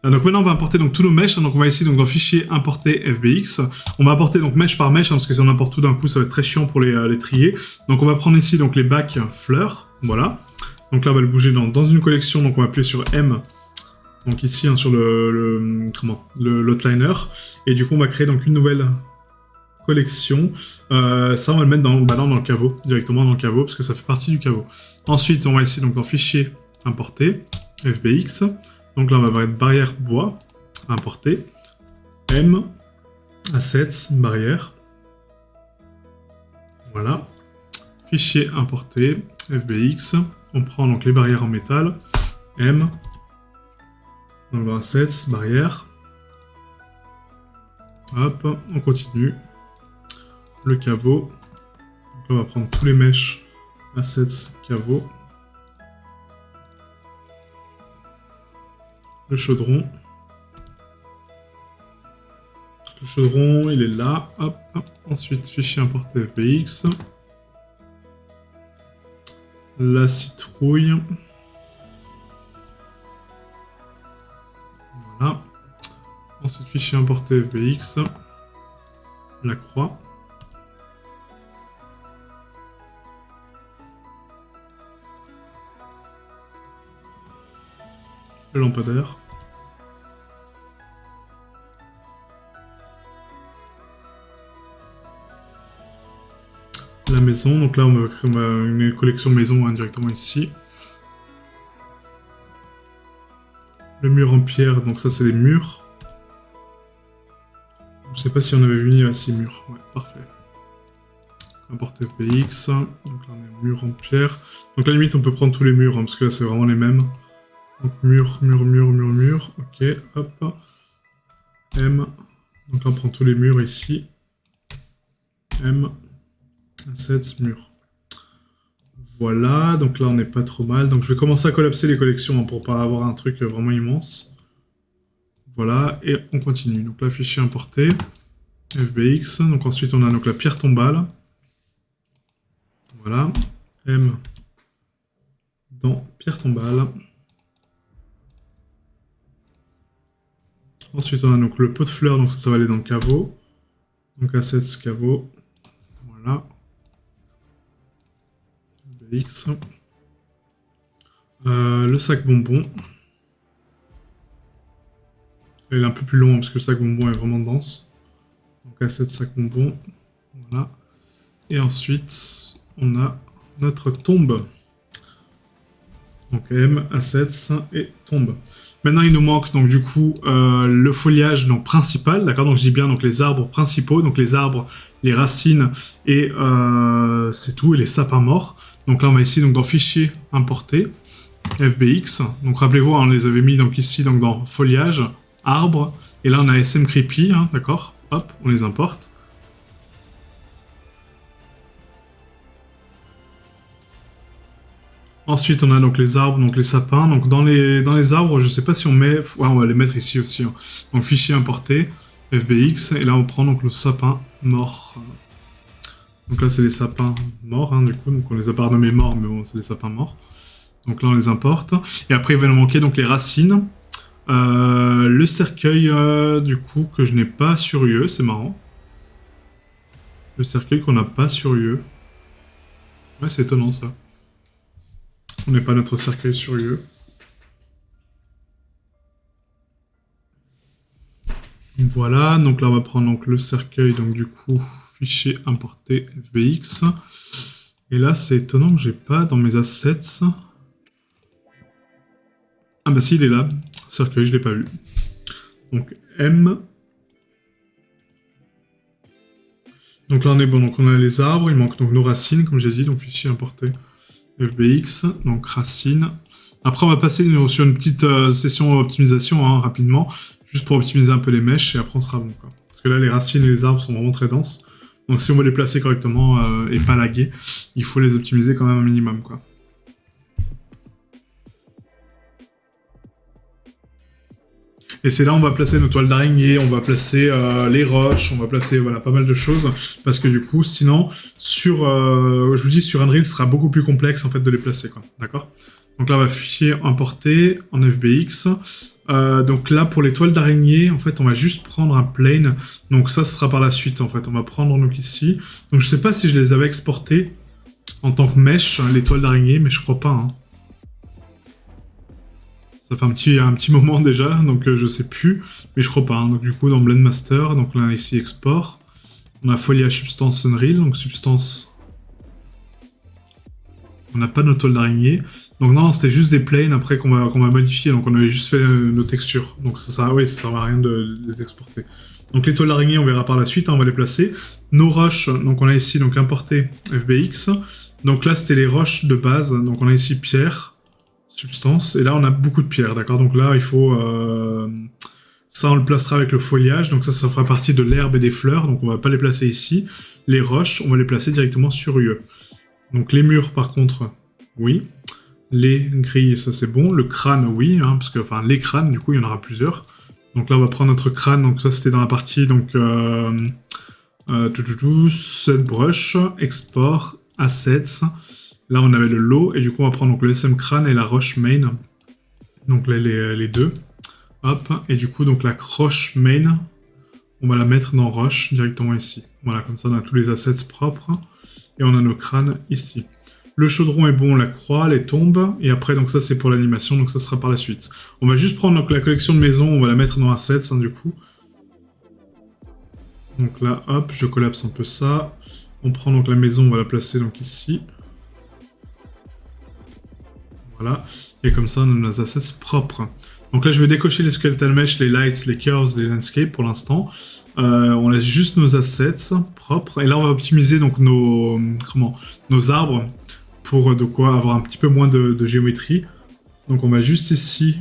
Donc maintenant on va importer donc tous nos mèches, donc on va ici donc dans fichier importer FBX, on va importer donc mèche par mèche, parce que si on importe tout d'un coup ça va être très chiant pour les trier. Donc on va prendre ici donc les bacs fleurs, voilà. Donc là on va le bouger dans une collection, donc on va appuyer sur M, donc ici sur l'outliner, et du coup on va créer donc une nouvelle collection. Ça on va le mettre dans le caveau, directement dans le caveau, parce que ça fait partie du caveau. Ensuite on va ici donc dans fichier importer FBX. Donc là, on va mettre barrière bois, importer, M, assets, barrière. Voilà. Fichier importer, FBX. On prend donc les barrières en métal, M. Donc dans assets, barrière. Hop, on continue. Le caveau. Donc là, on va prendre tous les mèches, assets, caveau. Le chaudron. Le chaudron, il est là. Hop, hop. Ensuite, fichier importer FBX. La citrouille. Voilà. Ensuite, fichier importer FBX. La croix. Le lampadaire. La maison, donc là on va créer une collection maison directement ici. Le mur en pierre, donc ça c'est les murs. Je sais pas si on avait vu 6 murs, ouais, parfait. Importer FBX, donc là on est mur en pierre. Donc à la limite on peut prendre tous les murs, parce que là c'est vraiment les mêmes. Donc mur, ok, hop. M, donc là on prend tous les murs ici. M. Assets, mur. Voilà, donc là on n'est pas trop mal. Donc je vais commencer à collapser les collections pour pas avoir un truc vraiment immense. Voilà, et on continue. Donc là, fichier importé, FBX. Donc ensuite on a donc la pierre tombale. Voilà, M dans pierre tombale. Ensuite on a donc le pot de fleurs, donc ça va aller dans le caveau. Donc assets, caveau. Voilà. X. Le sac bonbon. Il est un peu plus long parce que le sac bonbon est vraiment dense. Donc assets sac bonbon. Voilà. Et ensuite, on a notre tombe. Donc M, assets et tombe. Maintenant, il nous manque donc du coup le foliage donc principal, d'accord. Donc je dis bien donc les arbres principaux, donc les arbres, les racines et c'est tout, et les sapins morts. Donc là, on va ici donc dans fichier importer FBX. Donc rappelez-vous, on les avait mis donc ici donc dans foliage, arbre, et là on a SM Creepy, d'accord. Hop, on les importe. Ensuite, on a donc les arbres, donc les sapins. Donc dans les arbres, je sais pas si on met... Ouais, on va les mettre ici aussi. Donc fichier importé, FBX, et là on prend donc le sapin mort. Donc là, c'est les sapins morts, du coup. Donc on les a pas renommés morts, mais bon, c'est des sapins morts. Donc là, on les importe. Et après, il va nous manquer donc les racines. Le cercueil, du coup, que je n'ai pas sur UE, c'est marrant. Le cercueil qu'on n'a pas sur UE. Ouais, c'est étonnant, ça. On n'est pas notre cercueil sur UE. Voilà, donc là on va prendre donc, le cercueil, donc du coup, fichier importé FBX. Et là c'est étonnant que j'ai pas dans mes assets. Ah bah si, il est là, cercueil, je l'ai pas vu. Donc M. Donc là on est bon, donc on a les arbres, il manque donc nos racines, comme j'ai dit, donc fichier importé FBX, donc racines. Après on va passer sur une petite session optimisation rapidement, juste pour optimiser un peu les mèches, et après on sera bon, quoi. Parce que là les racines et les arbres sont vraiment très denses, donc si on veut les placer correctement et pas laguer, il faut les optimiser quand même un minimum, quoi. Et c'est là où on va placer nos toiles d'araignée, on va placer les roches, on va placer voilà, pas mal de choses, parce que du coup, sinon, je vous dis, sur Unreal, ce sera beaucoup plus complexe en fait de les placer, quoi. D'accord ? Donc là, on va fichier importer en FBX. Donc là, pour les toiles d'araignée, en fait, on va juste prendre un plane. Donc ça, ce sera par la suite, en fait. On va prendre donc ici. Donc je sais pas si je les avais exportés en tant que mesh, les toiles d'araignée, mais je crois pas. Hein. Ça fait un petit moment déjà, donc je sais plus, mais je crois pas. Hein. Donc du coup, dans Blend Master, donc là ici export, on a foliage substance Unreal, donc substance. On n'a pas notre toile d'araignée. Donc non, c'était juste des planes après qu'on va modifier, donc on avait juste fait nos textures. Donc ça sert à rien de les exporter. Donc les toiles d'araignée, on verra par la suite, hein, on va les placer. Nos roches, donc on a ici donc importé FBX. Donc là, c'était les roches de base, donc on a ici pierre. Substance, et là on a beaucoup de pierres, d'accord. Donc là il faut ça on le placera avec le foliage, donc ça fera partie de l'herbe et des fleurs, donc on va pas les placer ici. Les roches on va les placer directement sur UE. Donc les murs par contre oui, les grilles ça c'est bon, le crâne oui, hein, parce que enfin les crânes du coup il y en aura plusieurs. Donc là on va prendre notre crâne, donc ça c'était dans la partie donc set brush, export, assets. Là, on avait le lot, et du coup, on va prendre donc, le SM crâne et la roche main. Donc là, les deux. Hop, et du coup, donc la roche main, on va la mettre dans roche directement ici. Voilà, comme ça, on a tous les assets propres. Et on a nos crânes ici. Le chaudron est bon, la croix, les tombes. Et après, donc ça, c'est pour l'animation, donc ça sera par la suite. On va juste prendre donc, la collection de maisons, on va la mettre dans assets, hein, du coup. Donc là, hop, je collapse un peu ça. On prend donc la maison, on va la placer donc ici. Voilà, et comme ça on a nos assets propres. Donc là je vais décocher les skeletal mesh, les lights, les curves, les landscapes pour l'instant. On laisse juste nos assets propres, et là on va optimiser donc nos arbres pour de quoi avoir un petit peu moins de géométrie. Donc on va juste ici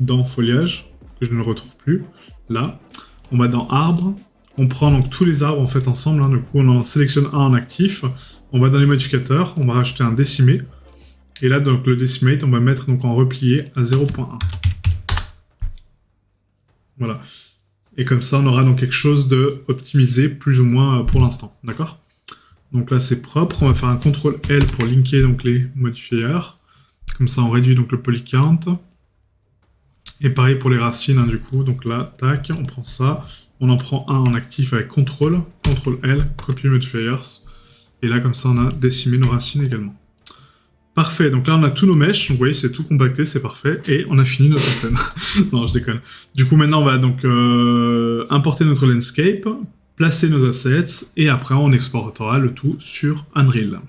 dans foliage, que je ne retrouve plus, là. On va dans arbre, on prend donc tous les arbres en fait ensemble, hein. Du coup on en sélectionne un en actif, on va dans les modificateurs, on va rajouter un décimé. Et là, donc, le decimate, on va mettre donc, en replié à 0.1. Voilà. Et comme ça, on aura donc quelque chose de optimisé, plus ou moins pour l'instant. D'accord? Donc là, c'est propre. On va faire un CTRL-L pour linker donc, les modifiers. Comme ça, on réduit donc, le polycount. Et pareil pour les racines, hein, du coup. Donc là, tac, on prend ça. On en prend un en actif avec CTRL-L, copy modifiers. Et là, comme ça, on a décimé nos racines également. Parfait, donc là on a tous nos meshs, donc vous voyez c'est tout compacté, c'est parfait, et on a fini notre scène. Non, je déconne. Du coup maintenant on va donc importer notre landscape, placer nos assets, et après on exportera le tout sur Unreal.